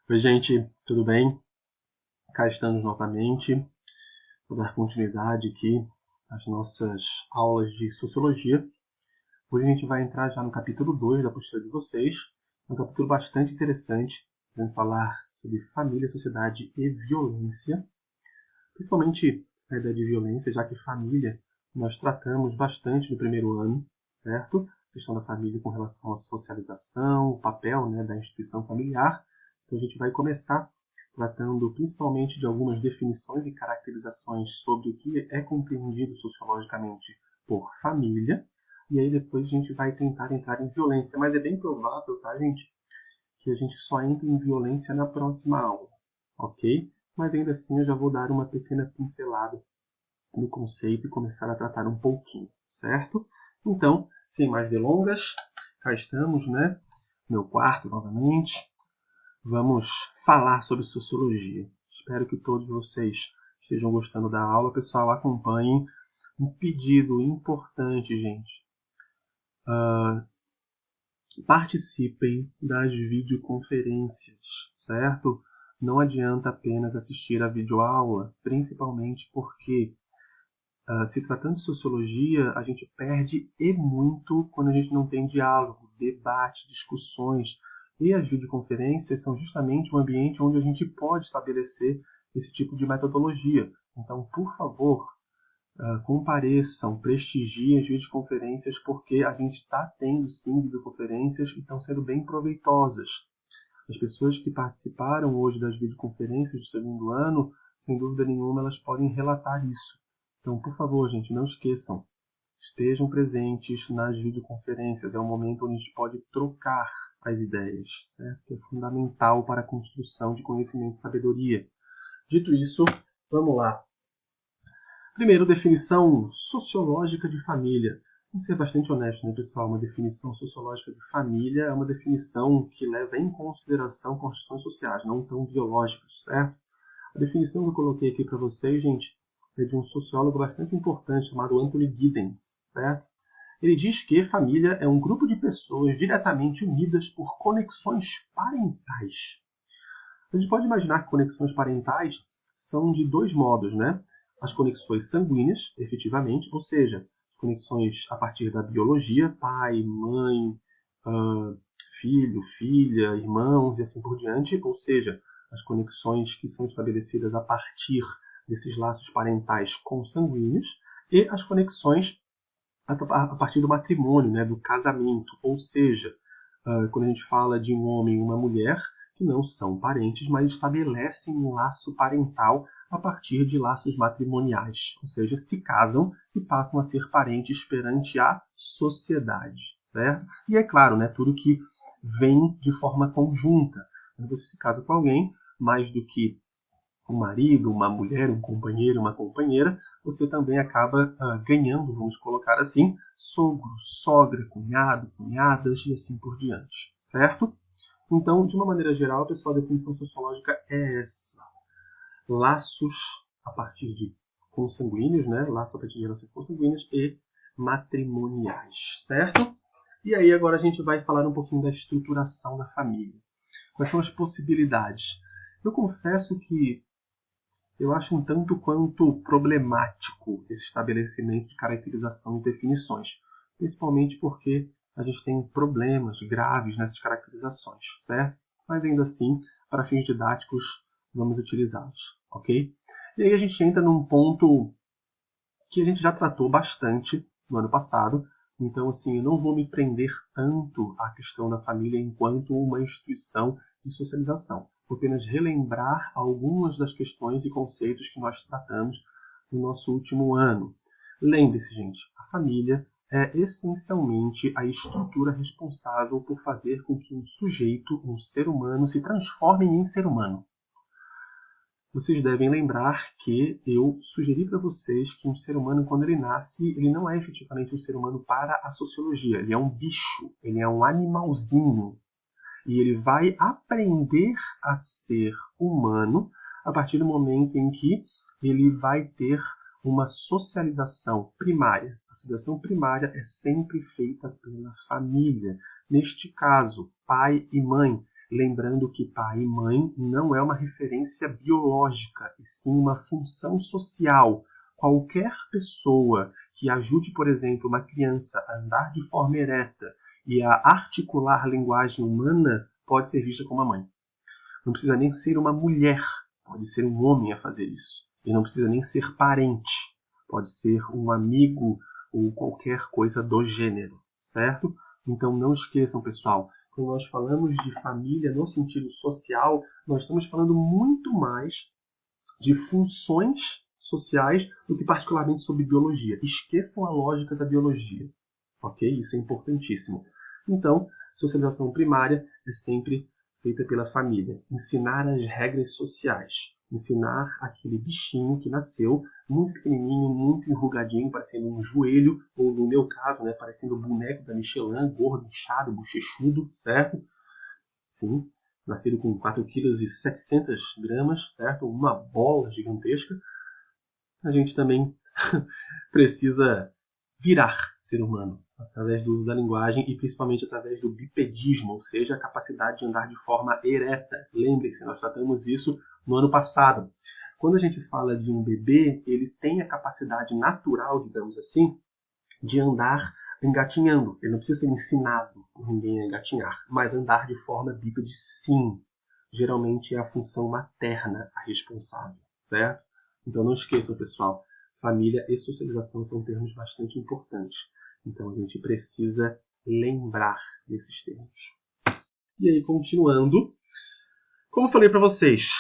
Oi, gente, tudo bem? Cá estamos novamente. Vou dar continuidade aqui às nossas aulas de Sociologia. Hoje a gente vai entrar já no capítulo 2 da apostila de vocês. É um capítulo bastante interessante. Vamos falar sobre família, sociedade e violência. Principalmente a ideia de violência, já que família nós tratamos bastante no primeiro ano, certo? A questão da família com relação à socialização, o papel, da instituição familiar. Então a gente vai começar tratando principalmente de algumas definições e caracterizações sobre o que é compreendido sociologicamente por família, e aí depois a gente vai tentar entrar em violência, mas é bem provável, tá, gente, que a gente só entre em violência na próxima aula, ok? Mas ainda assim eu já vou dar uma pequena pincelada no conceito e começar a tratar um pouquinho, certo? Então, sem mais delongas, cá estamos, né? Meu quarto novamente. Vamos falar sobre sociologia. Espero que todos vocês estejam gostando da aula. Pessoal, acompanhem. Um pedido importante, gente. Participem das videoconferências, certo? Não adianta apenas assistir a videoaula, principalmente porque, se tratando de sociologia, a gente perde e muito quando a gente não tem diálogo, debate, discussões. E as videoconferências são justamente um ambiente onde a gente pode estabelecer esse tipo de metodologia. Então, por favor, compareçam, prestigiem as videoconferências, porque a gente está tendo sim videoconferências e estão sendo bem proveitosas. As pessoas que participaram hoje das videoconferências do segundo ano, sem dúvida nenhuma, elas podem relatar isso. Então, por favor, gente, não esqueçam. Estejam presentes nas videoconferências. É um momento onde a gente pode trocar as ideias, certo? Que é fundamental para a construção de conhecimento e sabedoria. Dito isso, vamos lá. Primeiro, definição sociológica de família. Vamos ser bastante honestos, né, pessoal? Uma definição sociológica de família é uma definição que leva em consideração construções sociais, não tão biológicas, certo? A definição que eu coloquei aqui para vocês, gente, é de um sociólogo bastante importante chamado Anthony Giddens, certo? Ele diz que família é um grupo de pessoas diretamente unidas por conexões parentais. A gente pode imaginar que conexões parentais são de dois modos, né? As conexões sanguíneas, efetivamente, ou seja, as conexões a partir da biologia, pai, mãe, filho, filha, irmãos e assim por diante, ou seja, as conexões que são estabelecidas a partir desses laços parentais consanguíneos, e as conexões a partir do matrimônio, né, do casamento, ou seja, quando a gente fala de um homem e uma mulher que não são parentes, mas estabelecem um laço parental a partir de laços matrimoniais, ou seja, se casam e passam a ser parentes perante a sociedade, certo? E é claro, né, tudo que vem de forma conjunta. Quando você se casa com alguém, mais do que um marido, uma mulher, um companheiro, uma companheira, você também acaba ganhando, vamos colocar assim, sogro, sogra, cunhado, cunhadas e assim por diante, certo? Então, de uma maneira geral, pessoal, a definição sociológica é essa. Laços a partir de consanguíneos, né? Laços a partir de relações consanguíneas e matrimoniais, certo? E aí agora a gente vai falar um pouquinho da estruturação da família. Quais são as possibilidades? Eu confesso que eu acho um tanto quanto problemático esse estabelecimento de caracterização e definições, principalmente porque a gente tem problemas graves nessas caracterizações, certo? Mas ainda assim, para fins didáticos, vamos utilizá-los, ok? E aí a gente entra num ponto que a gente já tratou bastante no ano passado, então assim, eu não vou me prender tanto à questão da família enquanto uma instituição de socialização. Vou apenas relembrar algumas das questões e conceitos que nós tratamos no nosso último ano. Lembre-se, gente, a família é essencialmente a estrutura responsável por fazer com que um sujeito, um ser humano, se transforme em ser humano. Vocês devem lembrar que eu sugeri para vocês que um ser humano, quando ele nasce, ele não é efetivamente um ser humano para a sociologia. Ele é um bicho, ele é um animalzinho. E ele vai aprender a ser humano a partir do momento em que ele vai ter uma socialização primária. A socialização primária é sempre feita pela família. Neste caso, pai e mãe. Lembrando que pai e mãe não é uma referência biológica, e sim uma função social. Qualquer pessoa que ajude, por exemplo, uma criança a andar de forma ereta e a articular a linguagem humana pode ser vista como a mãe. Não precisa nem ser uma mulher, pode ser um homem a fazer isso. E não precisa nem ser parente, pode ser um amigo ou qualquer coisa do gênero, certo? Então não esqueçam, pessoal, quando nós falamos de família no sentido social, nós estamos falando muito mais de funções sociais do que particularmente sobre biologia. Esqueçam a lógica da biologia, ok? Isso é importantíssimo. Então, socialização primária é sempre feita pela família. Ensinar as regras sociais. Ensinar aquele bichinho que nasceu muito pequenininho, muito enrugadinho, parecendo um joelho, ou no meu caso, né, parecendo o boneco da Michelin, gordo, inchado, bochechudo, certo? Sim, nascido com 4,7 kg, certo? Uma bola gigantesca. A gente também precisa virar ser humano através do uso da linguagem e principalmente através do bipedismo, ou seja, a capacidade de andar de forma ereta. Lembre-se, nós tratamos isso no ano passado. Quando a gente fala de um bebê, ele tem a capacidade natural, digamos assim, de andar engatinhando. Ele não precisa ser ensinado por ninguém a engatinhar, mas andar de forma bípede sim. Geralmente é a função materna a responsável, certo? Então não esqueçam, pessoal, família e socialização são termos bastante importantes. Então a gente precisa lembrar desses termos. E aí, continuando, como eu falei para vocês,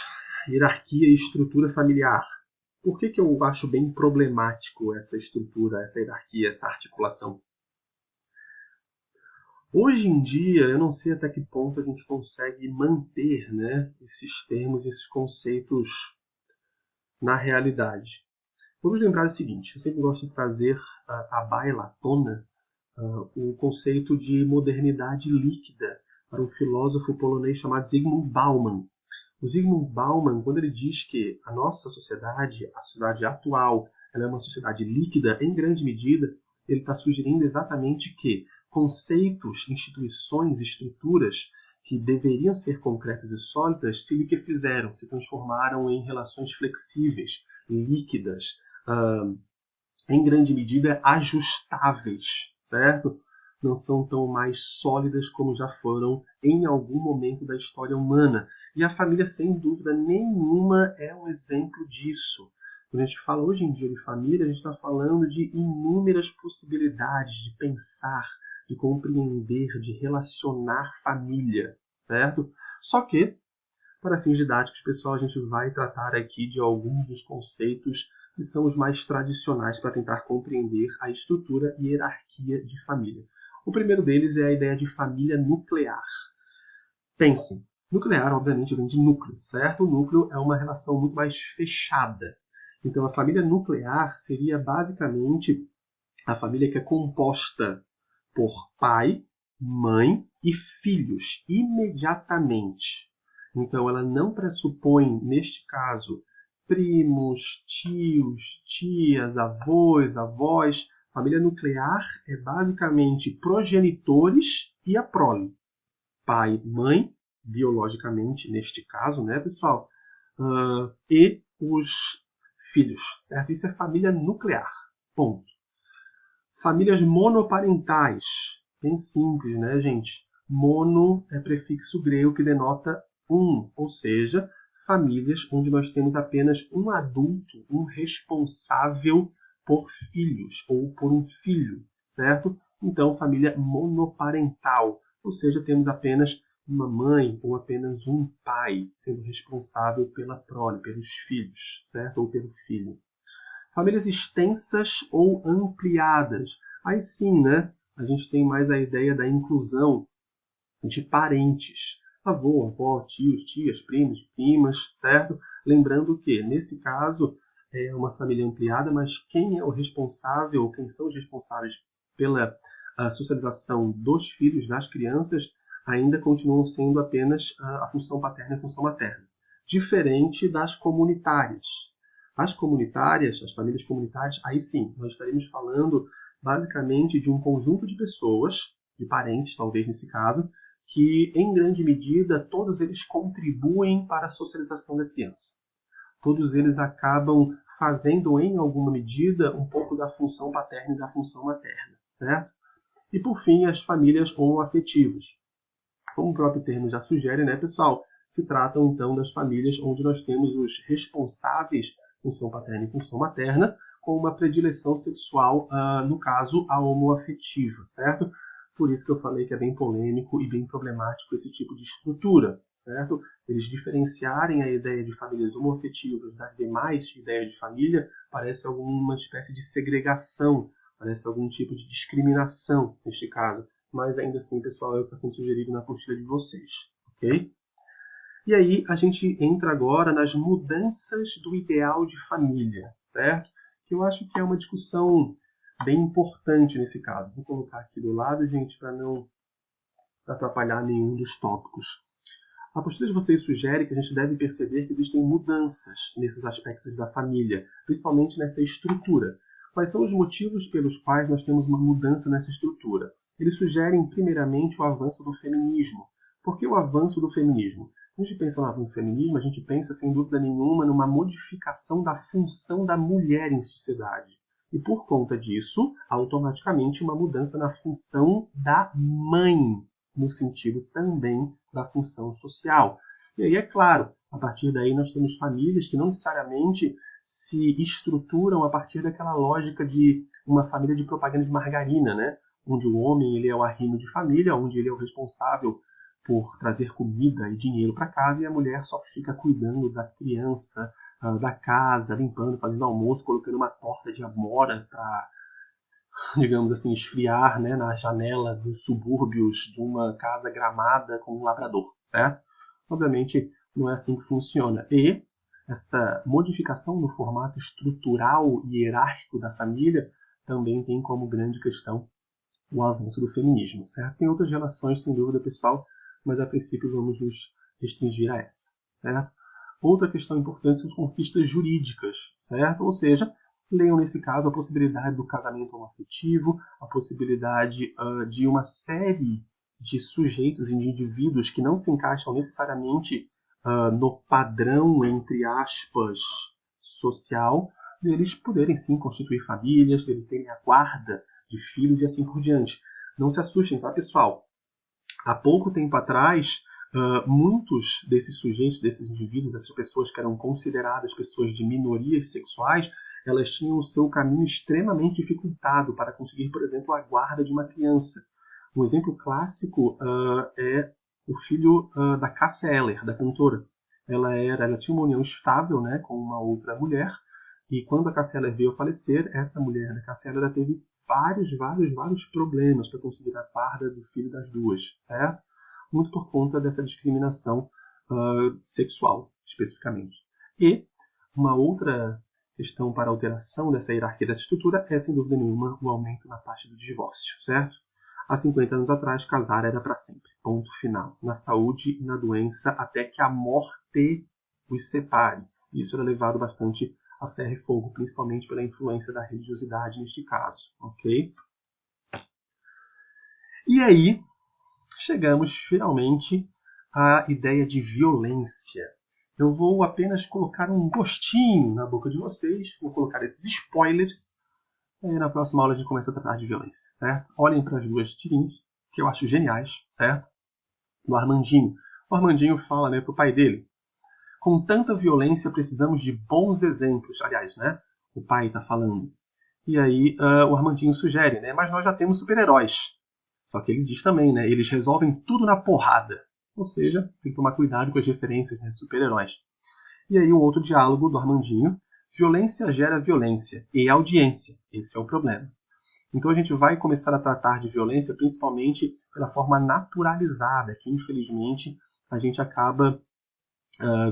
hierarquia e estrutura familiar. Por que eu acho bem problemático essa estrutura, essa hierarquia, essa articulação? Hoje em dia, eu não sei até que ponto a gente consegue manter, né, esses termos, esses conceitos na realidade. Vamos lembrar o seguinte, eu sempre gosto de trazer à baila, à tona, o conceito de modernidade líquida para um filósofo polonês chamado Zygmunt Bauman. O Zygmunt Bauman, quando ele diz que a nossa sociedade, a sociedade atual, ela é uma sociedade líquida, em grande medida, ele está sugerindo exatamente que conceitos, instituições, estruturas que deveriam ser concretas e sólidas se liquefizeram, se transformaram em relações flexíveis, líquidas, em grande medida ajustáveis, certo? Não são tão mais sólidas como já foram em algum momento da história humana. E a família, sem dúvida nenhuma, é um exemplo disso. Quando a gente fala hoje em dia de família, a gente está falando de inúmeras possibilidades de pensar, de compreender, de relacionar família, certo? Só que, para fins didáticos, pessoal, a gente vai tratar aqui de alguns dos conceitos que são os mais tradicionais para tentar compreender a estrutura e hierarquia de família. O primeiro deles é a ideia de família nuclear. Pensem, nuclear obviamente vem de núcleo, certo? O núcleo é uma relação muito mais fechada. Então a família nuclear seria basicamente a família que é composta por pai, mãe e filhos imediatamente. Então ela não pressupõe, neste caso, primos, tios, tias, avós, avós. Família nuclear é basicamente progenitores e a prole. Pai, mãe, biologicamente, neste caso, né, pessoal? E os filhos, certo? Isso é família nuclear. Ponto. Famílias monoparentais. Bem simples, né, gente? Mono é prefixo grego que denota um, ou seja, famílias onde nós temos apenas um adulto, um responsável por filhos ou por um filho, certo? Então, família monoparental, ou seja, temos apenas uma mãe ou apenas um pai sendo responsável pela prole, pelos filhos, certo? Ou pelo filho. Famílias extensas ou ampliadas. Aí sim, né? A gente tem mais a ideia da inclusão de parentes. Avô, avó, tios, tias, primos, primas, certo? Lembrando que, nesse caso, é uma família ampliada, mas quem é o responsável, ou quem são os responsáveis pela socialização dos filhos, das crianças, ainda continuam sendo apenas a função paterna e a função materna. Diferente das comunitárias. As comunitárias, as famílias comunitárias, aí sim, nós estaremos falando basicamente de um conjunto de pessoas, de parentes talvez nesse caso, que, em grande medida, todos eles contribuem para a socialização da criança. Todos eles acabam fazendo, em alguma medida, um pouco da função paterna e da função materna, certo? E, por fim, as famílias homoafetivas. Como o próprio termo já sugere, né, pessoal? Se tratam, então, das famílias onde nós temos os responsáveis, função paterna e função materna, com uma predileção sexual, no caso, a homoafetiva, certo? Por isso que eu falei que é bem polêmico e bem problemático esse tipo de estrutura, certo? Eles diferenciarem a ideia de famílias homoafetivas das demais ideias de família parece alguma espécie de segregação, parece algum tipo de discriminação neste caso. Mas ainda assim, pessoal, é o que está sendo sugerido na apostila de vocês, ok? E aí a gente entra agora nas mudanças do ideal de família, certo? Que eu acho que é uma discussão bem importante nesse caso. Vou colocar aqui do lado, gente, para não atrapalhar nenhum dos tópicos. A postura de vocês sugere que a gente deve perceber que existem mudanças nesses aspectos da família, principalmente nessa estrutura. Quais são os motivos pelos quais nós temos uma mudança nessa estrutura? Eles sugerem, primeiramente, o avanço do feminismo. Por que o avanço do feminismo? Quando a gente pensa no avanço do feminismo, a gente pensa, sem dúvida nenhuma, numa modificação da função da mulher em sociedade. E, por conta disso, automaticamente, uma mudança na função da mãe, no sentido também da função social. E aí, é claro, a partir daí nós temos famílias que não necessariamente se estruturam a partir daquela lógica de uma família de propaganda de margarina, né? Onde o homem ele é o arrimo de família, onde ele é o responsável por trazer comida e dinheiro para casa, e a mulher só fica cuidando da criança, da casa, limpando, fazendo almoço, colocando uma torta de amora para, digamos assim, esfriar, né, na janela dos subúrbios de uma casa gramada com um labrador, certo? Obviamente não é assim que funciona. E essa modificação no formato estrutural e hierárquico da família também tem como grande questão o avanço do feminismo, certo? Tem outras relações, sem dúvida, pessoal, mas a princípio vamos nos restringir a essa, certo? Outra questão importante são as conquistas jurídicas, certo? Ou seja, leiam nesse caso a possibilidade do casamento homoafetivo, a possibilidade de uma série de sujeitos e de indivíduos que não se encaixam necessariamente no padrão, entre aspas, social, deles poderem sim constituir famílias, deles terem a guarda de filhos e assim por diante. Não se assustem, tá, pessoal? Há pouco tempo atrás, muitos desses sujeitos, desses indivíduos, dessas pessoas que eram consideradas pessoas de minorias sexuais, elas tinham o seu caminho extremamente dificultado para conseguir, por exemplo, a guarda de uma criança. Um exemplo clássico é o filho da Cássia Eller, da cantora. Ela tinha uma união estável, né, com uma outra mulher, e quando a Cássia Eller veio a falecer, essa mulher da Cássia Eller teve vários problemas para conseguir a guarda do filho das duas, certo? Muito por conta dessa discriminação sexual, especificamente. E uma outra questão para alteração dessa hierarquia, dessa estrutura, é, sem dúvida nenhuma, o aumento na taxa do divórcio, certo? Há 50 anos atrás, casar era para sempre, ponto final. Na saúde e na doença, até que a morte os separe. Isso era levado bastante a ferro e fogo, principalmente pela influência da religiosidade neste caso, ok? E aí, chegamos finalmente à ideia de violência. Eu vou apenas colocar um gostinho na boca de vocês, vou colocar esses spoilers, e na próxima aula a gente começa a tratar de violência, certo? Olhem para as duas tirinhas, que eu acho geniais, certo? Do Armandinho. O Armandinho fala, né, para o pai dele: com tanta violência precisamos de bons exemplos. Aliás, né? O pai está falando. E aí o Armandinho sugere, né? Mas nós já temos super-heróis. Só que ele diz também, né? Eles resolvem tudo na porrada. Ou seja, tem que tomar cuidado com as referências, né, de super-heróis. E aí um outro diálogo do Armandinho. Violência gera violência e audiência. Esse é o problema. Então a gente vai começar a tratar de violência principalmente pela forma naturalizada, que infelizmente a gente acaba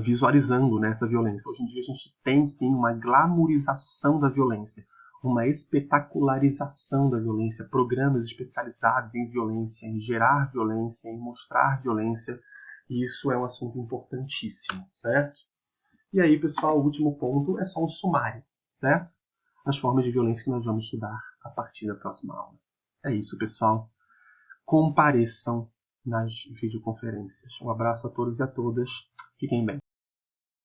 visualizando, né, essa violência. Hoje em dia a gente tem sim uma glamourização da violência, uma espetacularização da violência, programas especializados em violência, em gerar violência, em mostrar violência, e isso é um assunto importantíssimo, certo? E aí, pessoal, o último ponto é só um sumário, certo? As formas de violência que nós vamos estudar a partir da próxima aula. É isso, pessoal. Compareçam nas videoconferências. Um abraço a todos e a todas. Fiquem bem.